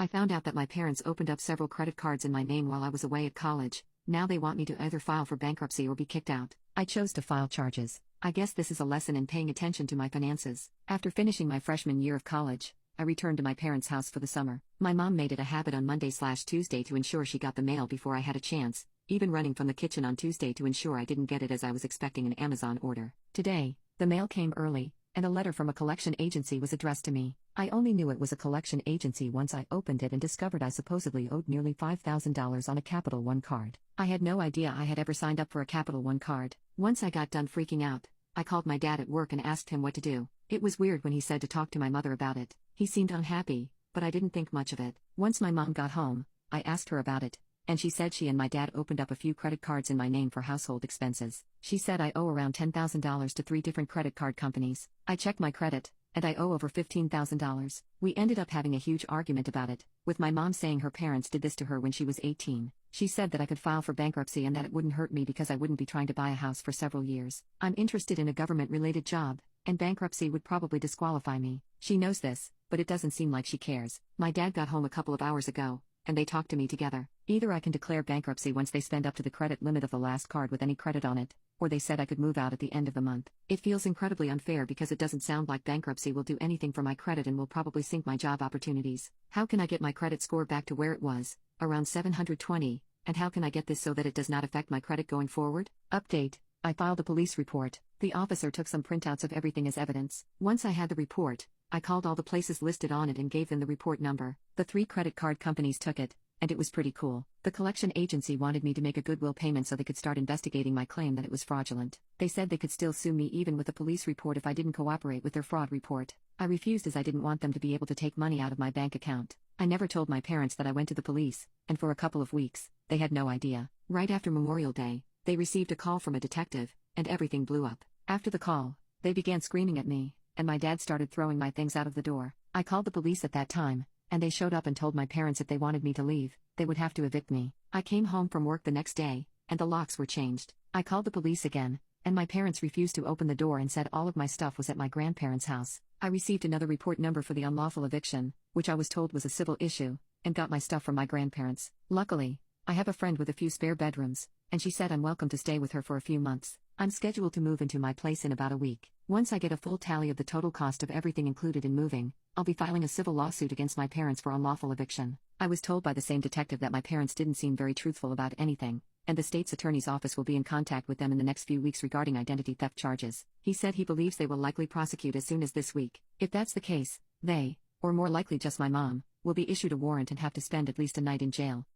I found out that my parents opened up several credit cards in my name while I was away at college. Now they want me to either file for bankruptcy or be kicked out. I chose to file charges. I guess this is a lesson in paying attention to my finances. After finishing my freshman year of college, I returned to my parents' house for the summer. My mom made it a habit on Monday/Tuesday to ensure she got the mail before I had a chance, even running from the kitchen on Tuesday to ensure I didn't get it as I was expecting an Amazon order. Today, the mail came early, and a letter from a collection agency was addressed to me. I only knew it was a collection agency once I opened it and discovered I supposedly owed nearly $5,000 on a Capital One card. I had no idea I had ever signed up for a Capital One card. Once I got done freaking out, I called my dad at work and asked him what to do. It was weird when he said to talk to my mother about it. He seemed unhappy, but I didn't think much of it. Once my mom got home, I asked her about it, and she said she and my dad opened up a few credit cards in my name for household expenses. She said I owe around $10,000 to 3 different credit card companies. I checked my credit, and I owe over $15,000. We ended up having a huge argument about it, with my mom saying her parents did this to her when she was 18. She said that I could file for bankruptcy and that it wouldn't hurt me because I wouldn't be trying to buy a house for several years. I'm interested in a government-related job, and bankruptcy would probably disqualify me. She knows this, but it doesn't seem like she cares. My dad got home a couple of hours ago, and they talked to me together. Either I can declare bankruptcy once they spend up to the credit limit of the last card with any credit on it, or they said I could move out at the end of the month. It feels incredibly unfair because it doesn't sound like bankruptcy will do anything for my credit and will probably sink my job opportunities. How can I get my credit score back to where it was, around 720, and how can I get this so that it does not affect my credit going forward? Update: I filed a police report. The officer took some printouts of everything as evidence. Once I had the report, I called all the places listed on it and gave them the report number. The 3 credit card companies took it, and it was pretty cool. The collection agency wanted me to make a goodwill payment so they could start investigating my claim that it was fraudulent. They said they could still sue me even with a police report if I didn't cooperate with their fraud report. I refused as I didn't want them to be able to take money out of my bank account. I never told my parents that I went to the police, and for a couple of weeks, they had no idea. Right after Memorial Day, they received a call from a detective, and everything blew up. After the call, they began screaming at me, and my dad started throwing my things out of the door. I called the police at that time, and they showed up and told my parents if they wanted me to leave, they would have to evict me. I came home from work the next day, and the locks were changed. I called the police again, and my parents refused to open the door and said all of my stuff was at my grandparents' house. I received another report number for the unlawful eviction, which I was told was a civil issue, and got my stuff from my grandparents. Luckily, I have a friend with a few spare bedrooms, and she said I'm welcome to stay with her for a few months. I'm scheduled to move into my place in about a week. Once I get a full tally of the total cost of everything included in moving, I'll be filing a civil lawsuit against my parents for unlawful eviction. I was told by the same detective that my parents didn't seem very truthful about anything, and the state's attorney's office will be in contact with them in the next few weeks regarding identity theft charges. He said he believes they will likely prosecute as soon as this week. If that's the case, they, or more likely just my mom, will be issued a warrant and have to spend at least a night in jail.